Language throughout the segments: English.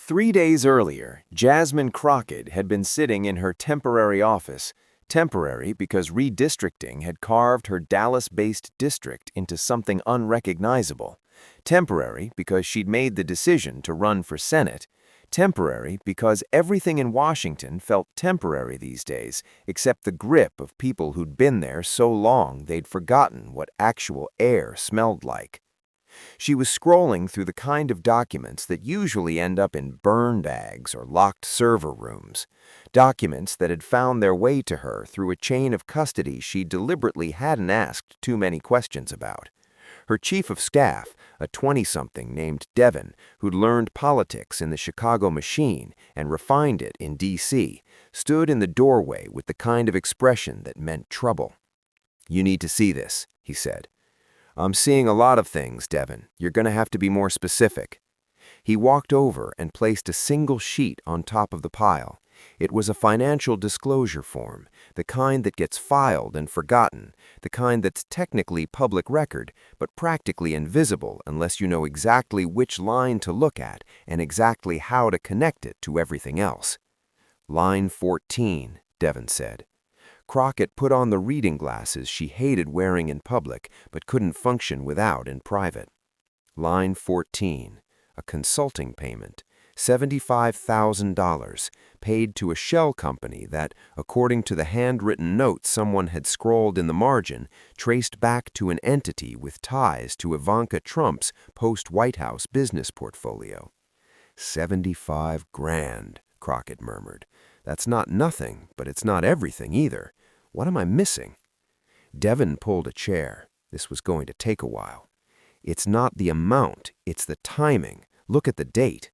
3 days earlier, Jasmine Crockett had been sitting in her temporary office, temporary because redistricting had carved her Dallas-based district into something unrecognizable, temporary because she'd made the decision to run for Senate, temporary because everything in Washington felt temporary these days, except the grip of people who'd been there so long they'd forgotten what actual air smelled like. She was scrolling through the kind of documents that usually end up in burn bags or locked server rooms, documents that had found their way to her through a chain of custody she deliberately hadn't asked too many questions about. Her chief of staff, a 20-something named Devin, who'd learned politics in the Chicago machine and refined it in D.C., stood in the doorway with the kind of expression that meant trouble. "You need to see this," he said. "I'm seeing a lot of things, Devin. You're going to have to be more specific." He walked over and placed a single sheet on top of the pile. It was a financial disclosure form, the kind that gets filed and forgotten, the kind that's technically public record, but practically invisible unless you know exactly which line to look at and exactly how to connect it to everything else. "Line 14, Devin said. Crockett put on the reading glasses she hated wearing in public but couldn't function without in private. "Line 14, a consulting payment, $75,000, paid to a shell company that, according to the handwritten note someone had scrawled in the margin, traced back to an entity with ties to Ivanka Trump's post-White House business portfolio." "$75 grand, Crockett murmured. "That's not nothing, but it's not everything either. What am I missing?" Devin pulled a chair. This was going to take a while. "It's not the amount, it's the timing. Look at the date.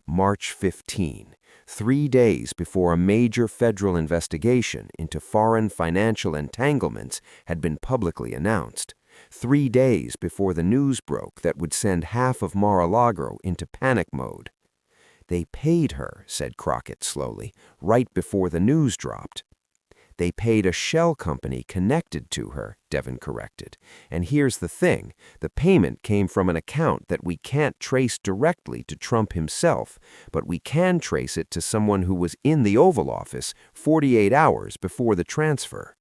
March 15, 3 days before a major federal investigation into foreign financial entanglements had been publicly announced. 3 days before the news broke that would send half of Mar-a-Lago into panic mode." "They paid her," said Crockett slowly, "right before the news dropped." "They paid a shell company connected to her," Devin corrected. "And here's the thing, the payment came from an account that we can't trace directly to Trump himself, but we can trace it to someone who was in the Oval Office 48 hours before the transfer."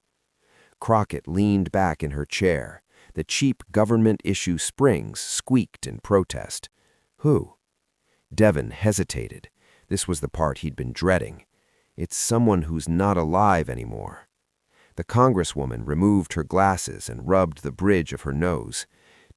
Crockett leaned back in her chair. The cheap government-issue springs squeaked in protest. "Who?" Devin hesitated. This was the part he'd been dreading. "It's someone who's not alive anymore." The Congresswoman removed her glasses and rubbed the bridge of her nose.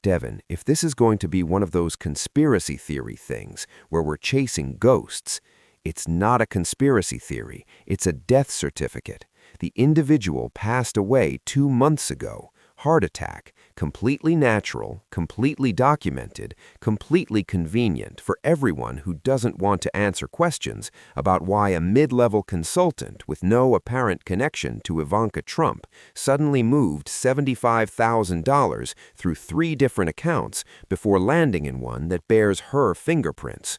"Devin, if this is going to be one of those conspiracy theory things where we're chasing ghosts, it's not a conspiracy theory, it's a death certificate. The individual passed away 2 months ago. Heart attack, completely natural, completely documented, completely convenient for everyone who doesn't want to answer questions about why a mid-level consultant with no apparent connection to Ivanka Trump suddenly moved $75,000 through 3 different accounts before landing in one that bears her fingerprints."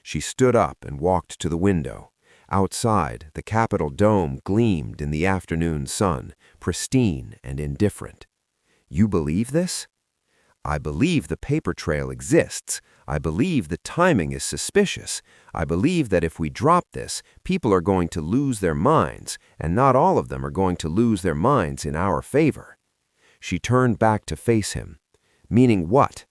She stood up and walked to the window. Outside, the Capitol dome gleamed in the afternoon sun, pristine and indifferent. "You believe this?" "I believe the paper trail exists. I believe the timing is suspicious. I believe that if we drop this, people are going to lose their minds, and not all of them are going to lose their minds in our favor." She turned back to face him. "Meaning what?"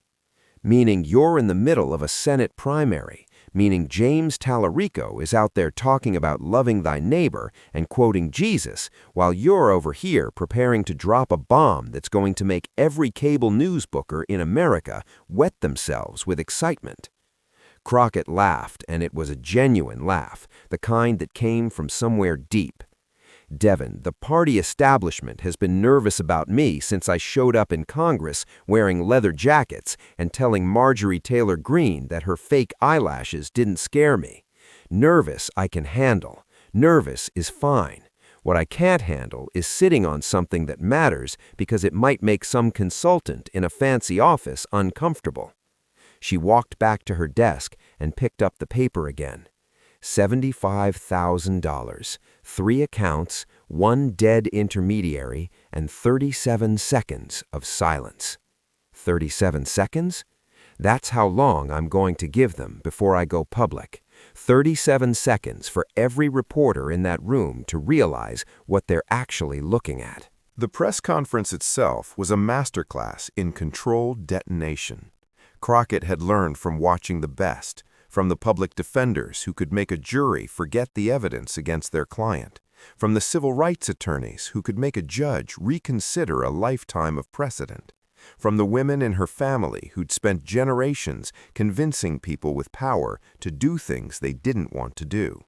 "Meaning you're in the middle of a Senate primary. Meaning James Tallarico is out there talking about loving thy neighbor and quoting Jesus, while you're over here preparing to drop a bomb that's going to make every cable news booker in America wet themselves with excitement." Crockett laughed, and it was a genuine laugh, the kind that came from somewhere deep. "Devin, the party establishment has been nervous about me since I showed up in Congress wearing leather jackets and telling Marjorie Taylor Greene that her fake eyelashes didn't scare me. Nervous I can handle. Nervous is fine. What I can't handle is sitting on something that matters because it might make some consultant in a fancy office uncomfortable." She walked back to her desk and picked up the paper again. $75,000, 3 accounts, 1 dead intermediary, and 37 seconds of silence. 37 seconds? That's how long I'm going to give them before I go public. 37 seconds for every reporter in that room to realize what they're actually looking at. The press conference itself was a masterclass in controlled detonation. Crockett had learned from watching the best, from the public defenders who could make a jury forget the evidence against their client, from the civil rights attorneys who could make a judge reconsider a lifetime of precedent, from the women in her family who'd spent generations convincing people with power to do things they didn't want to do.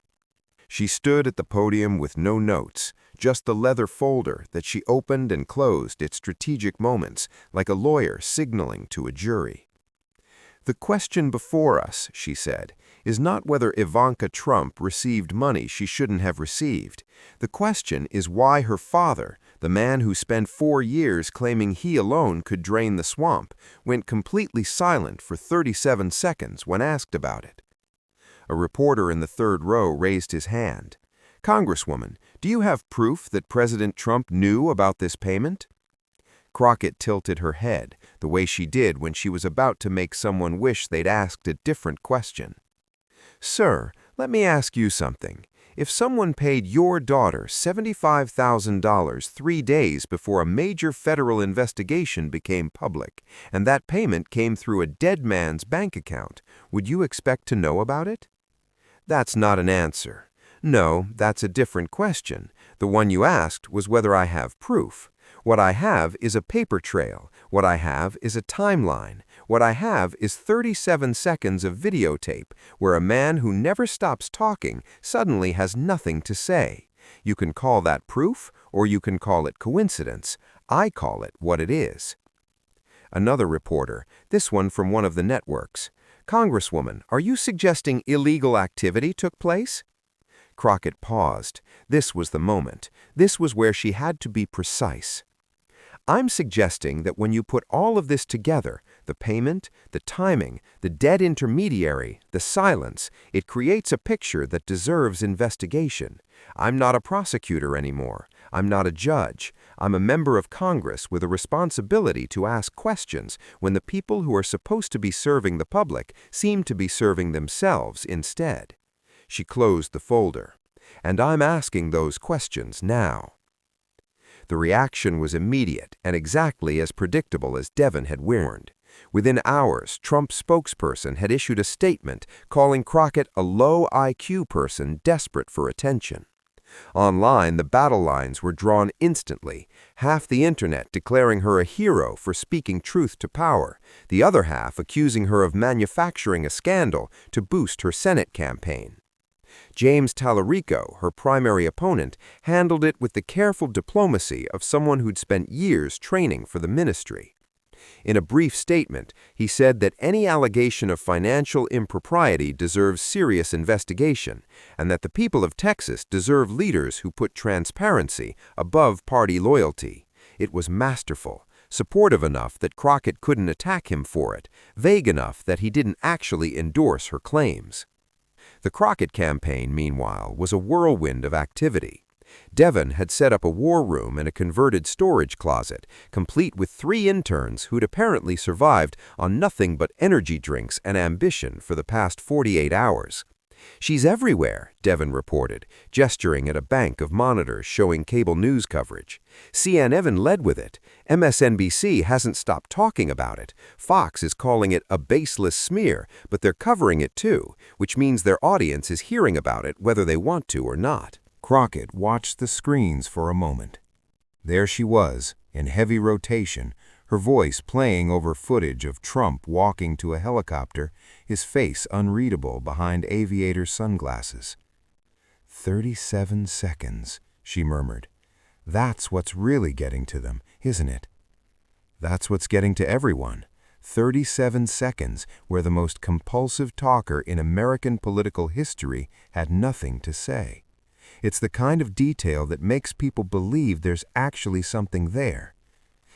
She stood at the podium with no notes, just the leather folder that she opened and closed at strategic moments, like a lawyer signaling to a jury. "The question before us," she said, "is not whether Ivanka Trump received money she shouldn't have received. The question is why her father, the man who spent 4 years claiming he alone could drain the swamp, went completely silent for 37 seconds when asked about it." A reporter in the third row raised his hand. "Congresswoman, do you have proof that President Trump knew about this payment?" Crockett tilted her head, the way she did when she was about to make someone wish they'd asked a different question. "Sir, let me ask you something. If someone paid your daughter $75,000 3 days before a major federal investigation became public, and that payment came through a dead man's bank account, would you expect to know about it?" "That's not an answer. No, that's a different question. The one you asked was whether I have proof. What I have is a paper trail. What I have is a timeline. What I have is 37 seconds of videotape where a man who never stops talking suddenly has nothing to say. You can call that proof, or you can call it coincidence. I call it what it is." Another reporter, this one from one of the networks. "Congresswoman, are you suggesting illegal activity took place?" Crockett paused. This was the moment. This was where she had to be precise. "I'm suggesting that when you put all of this together, the payment, the timing, the dead intermediary, the silence, it creates a picture that deserves investigation. I'm not a prosecutor anymore. I'm not a judge. I'm a member of Congress with a responsibility to ask questions when the people who are supposed to be serving the public seem to be serving themselves instead." She closed the folder. "And I'm asking those questions now." The reaction was immediate and exactly as predictable as Devon had warned. Within hours, Trump's spokesperson had issued a statement calling Crockett a low IQ person desperate for attention. Online, the battle lines were drawn instantly, half the internet declaring her a hero for speaking truth to power, the other half accusing her of manufacturing a scandal to boost her Senate campaign. James Tallarico, her primary opponent, handled it with the careful diplomacy of someone who'd spent years training for the ministry. In a brief statement, he said that any allegation of financial impropriety deserves serious investigation, and that the people of Texas deserve leaders who put transparency above party loyalty. It was masterful, supportive enough that Crockett couldn't attack him for it, vague enough that he didn't actually endorse her claims. The Crockett campaign, meanwhile, was a whirlwind of activity. Devon had set up a war room and a converted storage closet, complete with 3 interns who'd apparently survived on nothing but energy drinks and ambition for the past 48 hours. "She's everywhere," Devon reported, gesturing at a bank of monitors showing cable news coverage. CNN led with it. MSNBC hasn't stopped talking about it. Fox is calling it a baseless smear, but they're covering it too, which means their audience is hearing about it whether they want to or not. Crockett watched the screens for a moment. There she was, in heavy rotation, her voice playing over footage of Trump walking to a helicopter, his face unreadable behind aviator sunglasses. 37 seconds, she murmured. That's what's really getting to them, isn't it? That's what's getting to everyone. 37 seconds where the most compulsive talker in American political history had nothing to say. It's the kind of detail that makes people believe there's actually something there.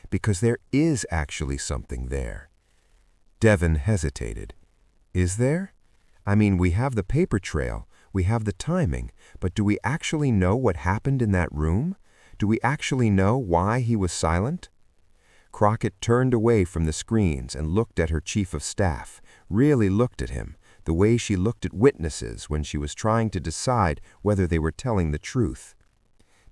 Because there is actually something there. Devon hesitated. Is there? I mean, we have the paper trail, we have the timing, but do we actually know what happened in that room? Do we actually know why he was silent? Crockett turned away from the screens and looked at her chief of staff, really looked at him, the way she looked at witnesses when she was trying to decide whether they were telling the truth.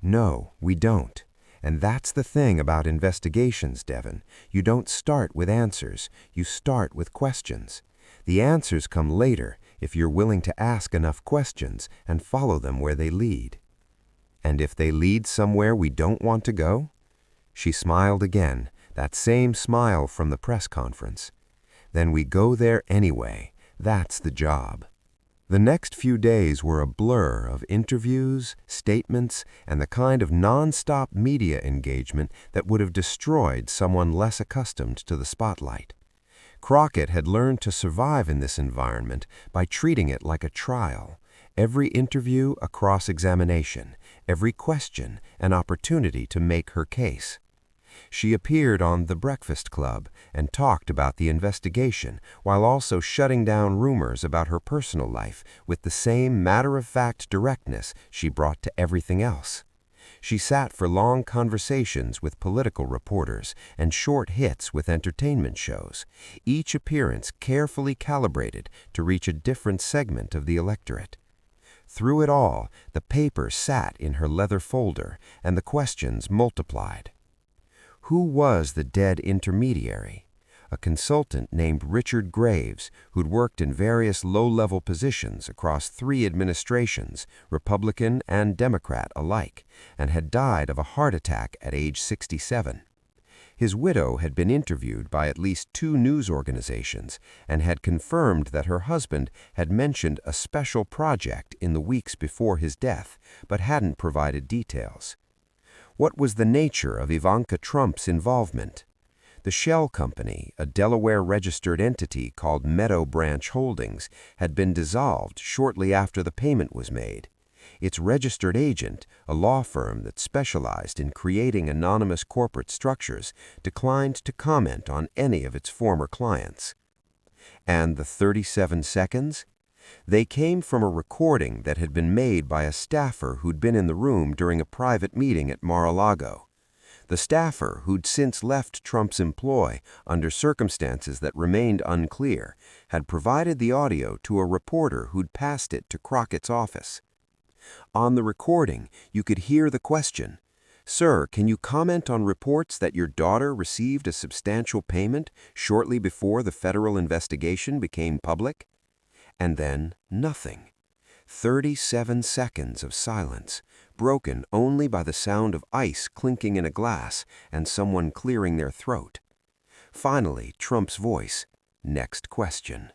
No, we don't. And that's the thing about investigations, Devon. You don't start with answers, you start with questions. The answers come later if you're willing to ask enough questions and follow them where they lead. And if they lead somewhere we don't want to go? She smiled again, that same smile from the press conference. Then we go there anyway. That's the job. The next few days were a blur of interviews, statements, and the kind of non-stop media engagement that would have destroyed someone less accustomed to the spotlight. Crockett had learned to survive in this environment by treating it like a trial. Every interview a cross-examination, every question an opportunity to make her case. She appeared on The Breakfast Club and talked about the investigation while also shutting down rumors about her personal life with the same matter-of-fact directness she brought to everything else. She sat for long conversations with political reporters and short hits with entertainment shows, each appearance carefully calibrated to reach a different segment of the electorate. Through it all, the paper sat in her leather folder and the questions multiplied. Who was the dead intermediary? A consultant named Richard Graves, who'd worked in various low-level positions across 3 administrations, Republican and Democrat alike, and had died of a heart attack at age 67. His widow had been interviewed by at least 2 news organizations and had confirmed that her husband had mentioned a special project in the weeks before his death, but hadn't provided details. What was the nature of Ivanka Trump's involvement? The shell company, a Delaware-registered entity called Meadow Branch Holdings, had been dissolved shortly after the payment was made. Its registered agent, a law firm that specialized in creating anonymous corporate structures, declined to comment on any of its former clients. And the 37 seconds? They came from a recording that had been made by a staffer who'd been in the room during a private meeting at Mar-a-Lago. The staffer, who'd since left Trump's employ under circumstances that remained unclear, had provided the audio to a reporter who'd passed it to Crockett's office. On the recording, you could hear the question, "Sir, can you comment on reports that your daughter received a substantial payment shortly before the federal investigation became public?" And then nothing. 37 seconds of silence, broken only by the sound of ice clinking in a glass and someone clearing their throat. Finally, Trump's voice, "Next question."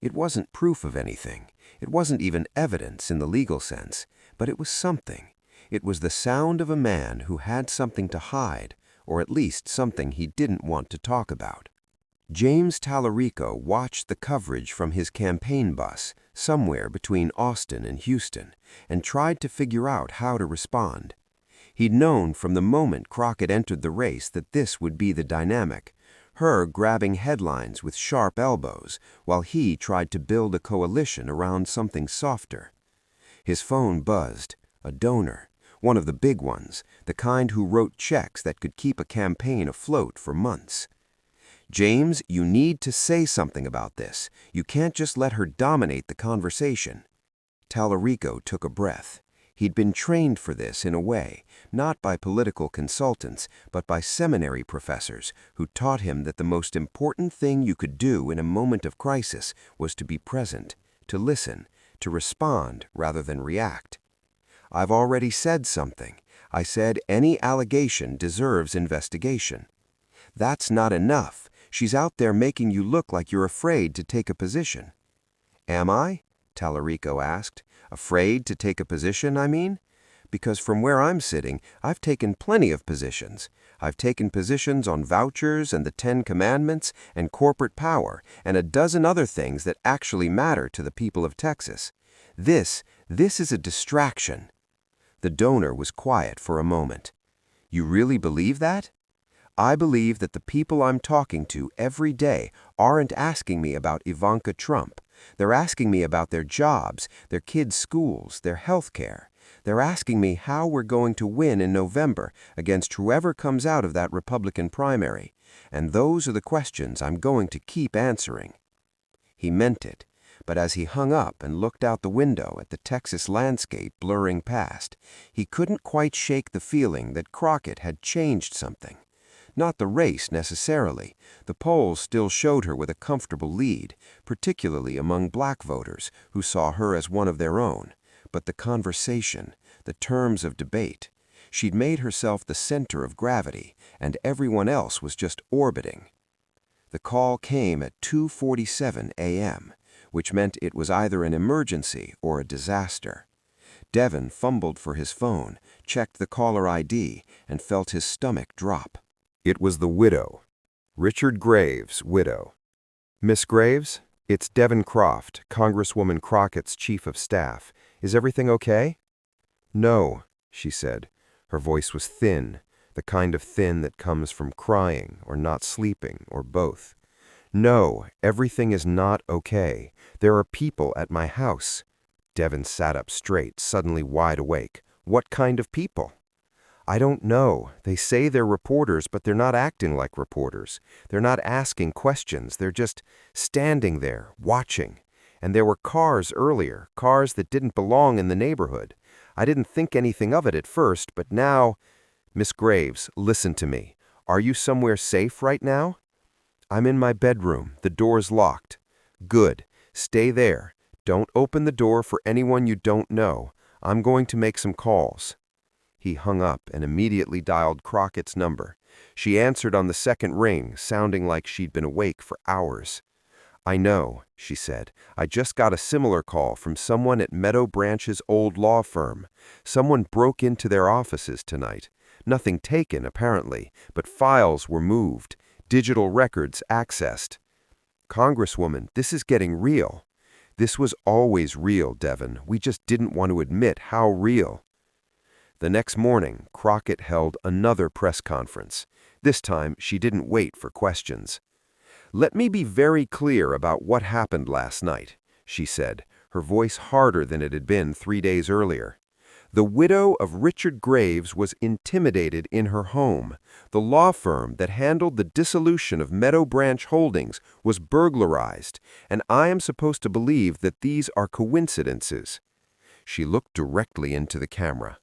It wasn't proof of anything. It wasn't even evidence in the legal sense, but it was something. It was the sound of a man who had something to hide, or at least something he didn't want to talk about. James Tallarico watched the coverage from his campaign bus somewhere between Austin and Houston and tried to figure out how to respond. He'd known from the moment Crockett entered the race that this would be the dynamic, her grabbing headlines with sharp elbows while he tried to build a coalition around something softer. His phone buzzed. A donor, one of the big ones, the kind who wrote checks that could keep a campaign afloat for months. "James, you need to say something about this. You can't just let her dominate the conversation." Tallarico took a breath. He'd been trained for this in a way, not by political consultants, but by seminary professors who taught him that the most important thing you could do in a moment of crisis was to be present, to listen, to respond rather than react. "I've already said something. I said any allegation deserves investigation." "That's not enough. She's out there making you look like you're afraid to take a position." "Am I?" Tallarico asked. "Afraid to take a position, I mean? Because from where I'm sitting, I've taken plenty of positions. I've taken positions on vouchers and the 10 Commandments and corporate power and a dozen other things that actually matter to the people of Texas. This is a distraction." The donor was quiet for a moment. "You really believe that?" "I believe that the people I'm talking to every day aren't asking me about Ivanka Trump. They're asking me about their jobs, their kids' schools, their health care. They're asking me how we're going to win in November against whoever comes out of that Republican primary. And those are the questions I'm going to keep answering." He meant it. but as he hung up and looked out the window at the Texas landscape blurring past, he couldn't quite shake the feeling that Crockett had changed something. Not the race necessarily. The polls still showed her with a comfortable lead, particularly among black voters who saw her as one of their own. But the conversation, the terms of debate. She'd made herself the center of gravity, and everyone else was just orbiting. The call came at 2:47 a.m., which meant it was either an emergency or a disaster. Devin fumbled for his phone, checked the caller ID, and felt his stomach drop. It was the widow, Richard Graves' widow. Miss Graves, it's Devin Croft, Congresswoman Crockett's chief of staff. Is everything okay? No, she said. Her voice was thin, the kind of thin that comes from crying or not sleeping or both. No, everything is not okay. There are people at my house. Devin sat up straight, suddenly wide awake. What kind of people? I don't know. They say they're reporters, but they're not acting like reporters. They're not asking questions. They're just standing there, watching. And there were cars earlier, cars that didn't belong in the neighborhood. I didn't think anything of it at first, but now... Miss Graves, listen to me. Are you somewhere safe right now? I'm in my bedroom. The door's locked. Good. Stay there. Don't open the door for anyone you don't know. I'm going to make some calls. He hung up and immediately dialed Crockett's number. She answered on the second ring, sounding like she'd been awake for hours. I know, she said. I just got a similar call from someone at Meadow Branch's old law firm. Someone broke into their offices tonight. Nothing taken, apparently, but files were moved, digital records accessed. Congresswoman, this is getting real. This was always real, Devin. We just didn't want to admit how real. The next morning, Crockett held another press conference. This time, she didn't wait for questions. Let me be very clear about what happened last night, she said, her voice harder than it had been 3 days earlier. The widow of Richard Graves was intimidated in her home. The law firm that handled the dissolution of Meadow Branch Holdings was burglarized, and I am supposed to believe that these are coincidences. She looked directly into the camera.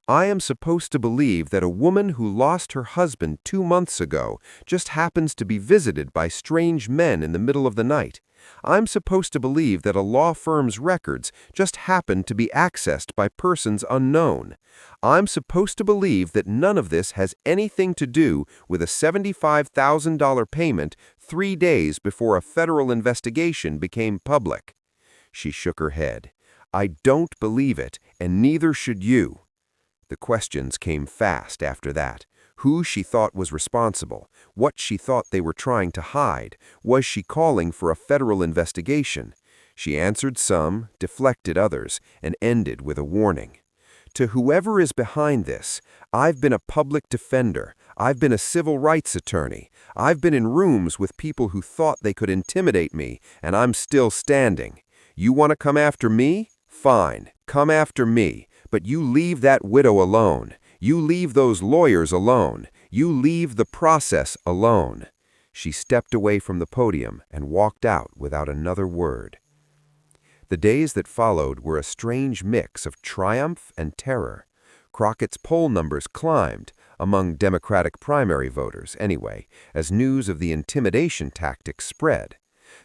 I am supposed to believe that a woman who lost her husband 2 months ago just happens to be visited by strange men in the middle of the night. I'm supposed to believe that a law firm's records just happen to be accessed by persons unknown. I'm supposed to believe that none of this has anything to do with a $75,000 payment 3 days before a federal investigation became public. She shook her head. I don't believe it, and neither should you. The questions came fast after that. Who she thought was responsible, what she thought they were trying to hide, was she calling for a federal investigation? She answered some, deflected others, and ended with a warning. To whoever is behind this, I've been a public defender, I've been a civil rights attorney, I've been in rooms with people who thought they could intimidate me, and I'm still standing. You want to come after me? Fine, come after me. But you leave that widow alone. You leave those lawyers alone. You leave the process alone. She stepped away from the podium and walked out without another word. The days that followed were a strange mix of triumph and terror. Crockett's poll numbers climbed, among Democratic primary voters anyway, as news of the intimidation tactics spread.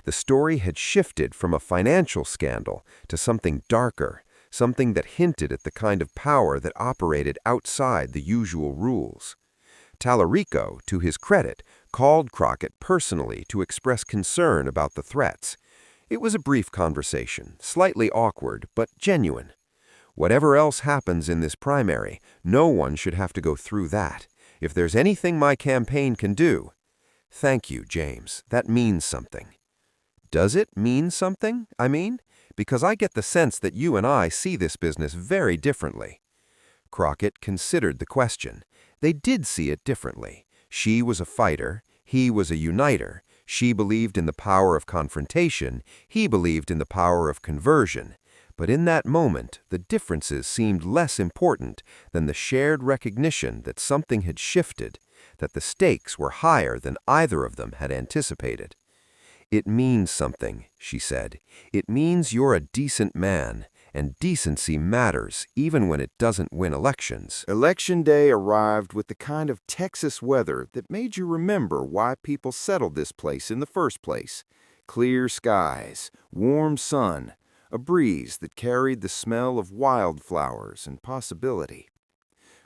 The story had shifted from a financial scandal to something darker, something that hinted at the kind of power that operated outside the usual rules. Tallarico, to his credit, called Crockett personally to express concern about the threats. It was a brief conversation, slightly awkward, but genuine. Whatever else happens in this primary, no one should have to go through that. If there's anything my campaign can do... Thank you, James. That means something. Does it mean something, I mean? Because I get the sense that you and I see this business very differently. Crockett considered the question. They did see it differently. She was a fighter, he was a uniter. She believed in the power of confrontation, he believed in the power of conversion. But in that moment, the differences seemed less important than the shared recognition that something had shifted, that the stakes were higher than either of them had anticipated. "It means something," she said. "It means you're a decent man, and decency matters even when it doesn't win elections." Election day arrived with the kind of Texas weather that made you remember why people settled this place in the first place. Clear skies, warm sun, a breeze that carried the smell of wildflowers and possibility.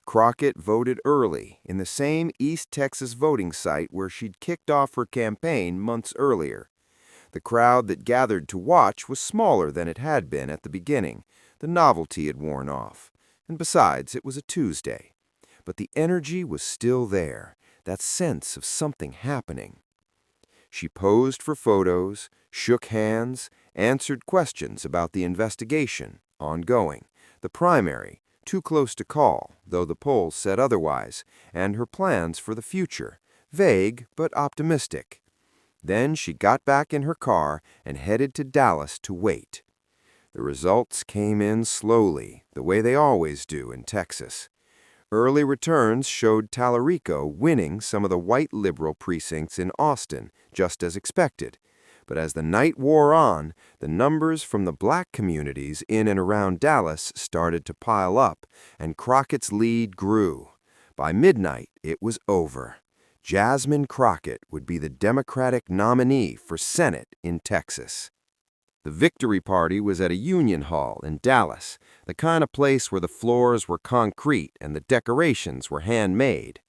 Crockett voted early in the same East Texas voting site where she'd kicked off her campaign months earlier. The crowd that gathered to watch was smaller than it had been at the beginning. The novelty had worn off, and besides, it was a Tuesday. But the energy was still there, that sense of something happening. She posed for photos, shook hands, answered questions about the investigation, ongoing, the primary, too close to call, though the polls said otherwise, and her plans for the future, vague but optimistic. Then she got back in her car and headed to Dallas to wait. The results came in slowly, the way they always do in Texas. Early returns showed Tallarico winning some of the white liberal precincts in Austin, just as expected. But as the night wore on, the numbers from the black communities in and around Dallas started to pile up, and Crockett's lead grew. By midnight, it was over. Jasmine Crockett would be the Democratic nominee for Senate in Texas. The victory party was at a union hall in Dallas, the kind of place where the floors were concrete and the decorations were handmade.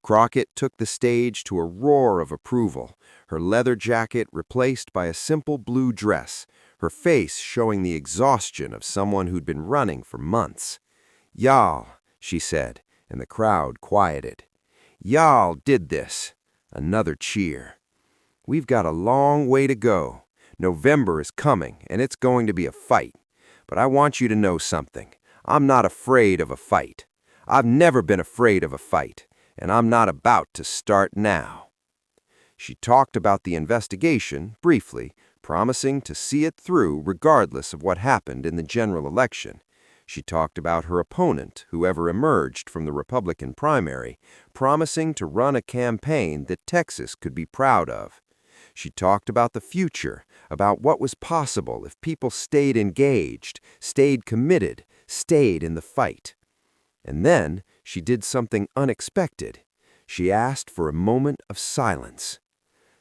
Crockett took the stage to a roar of approval, her leather jacket replaced by a simple blue dress, her face showing the exhaustion of someone who'd been running for months. "Y'all," she said, and the crowd quieted. "Y'all did this." Another cheer. "We've got a long way to go. November is coming, and it's going to be a fight. But I want you to know something. I'm not afraid of a fight. I've never been afraid of a fight, and I'm not about to start now." She talked about the investigation, briefly, promising to see it through regardless of what happened in the general election. She talked about her opponent, whoever emerged from the Republican primary, promising to run a campaign that Texas could be proud of. She talked about the future, about what was possible if people stayed engaged, stayed committed, stayed in the fight. And then she did something unexpected. She asked for a moment of silence.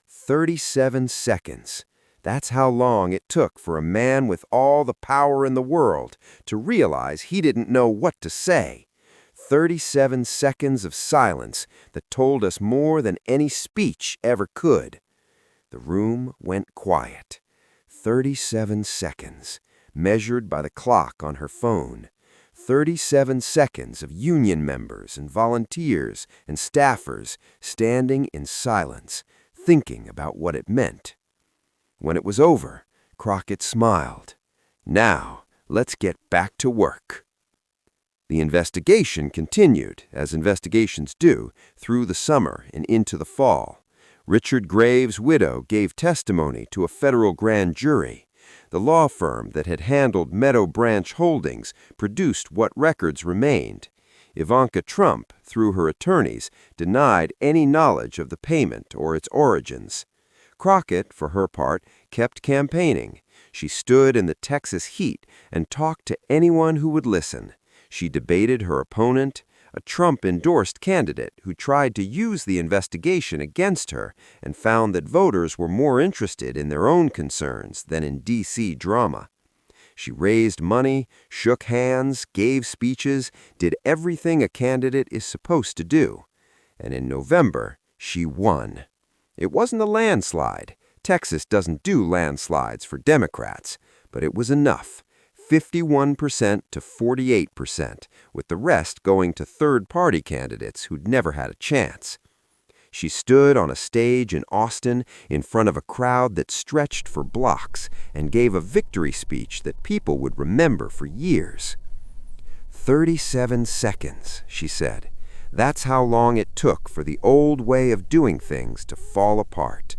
37 seconds. That's how long it took for a man with all the power in the world to realize he didn't know what to say. 37 seconds of silence that told us more than any speech ever could. The room went quiet. 37 seconds, measured by the clock on her phone. 37 seconds of union members and volunteers and staffers standing in silence, thinking about what it meant. When it was over, Crockett smiled. "Now, let's get back to work." The investigation continued, as investigations do, through the summer and into the fall. Richard Graves' widow gave testimony to a federal grand jury. The law firm that had handled Meadow Branch Holdings produced what records remained. Ivanka Trump, through her attorneys, denied any knowledge of the payment or its origins. Crockett, for her part, kept campaigning. She stood in the Texas heat and talked to anyone who would listen. She debated her opponent, a Trump-endorsed candidate who tried to use the investigation against her and found that voters were more interested in their own concerns than in D.C. drama. She raised money, shook hands, gave speeches, did everything a candidate is supposed to do. And in November, she won. It wasn't a landslide. Texas doesn't do landslides for Democrats, but it was enough. 51% to 48%, with the rest going to third-party candidates who'd never had a chance. She stood on a stage in Austin in front of a crowd that stretched for blocks and gave a victory speech that people would remember for years. 37 seconds, she said. That's how long it took for the old way of doing things to fall apart.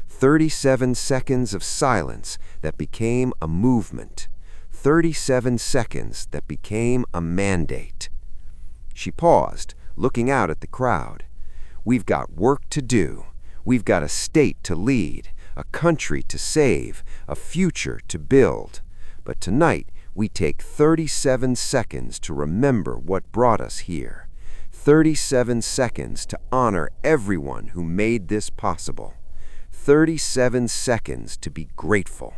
37 seconds of silence that became a movement. 37 seconds that became a mandate. She paused, looking out at the crowd. We've got work to do. We've got a state to lead, a country to save, a future to build. But tonight, we take 37 seconds to remember what brought us here. 37 seconds to honor everyone who made this possible. 37 seconds to be grateful.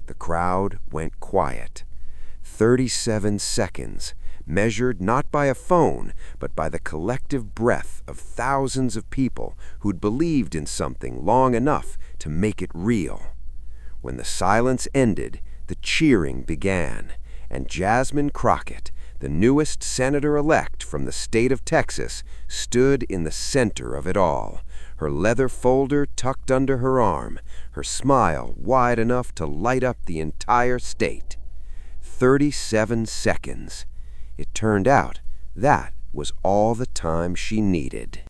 The crowd went quiet. 37 seconds, measured not by a phone, but by the collective breath of thousands of people who'd believed in something long enough to make it real. When the silence ended, the cheering began, and Jasmine Crockett, the newest senator-elect from the state of Texas, stood in the center of it all, her leather folder tucked under her arm, her smile wide enough to light up the entire state. 37 seconds. It turned out that was all the time she needed.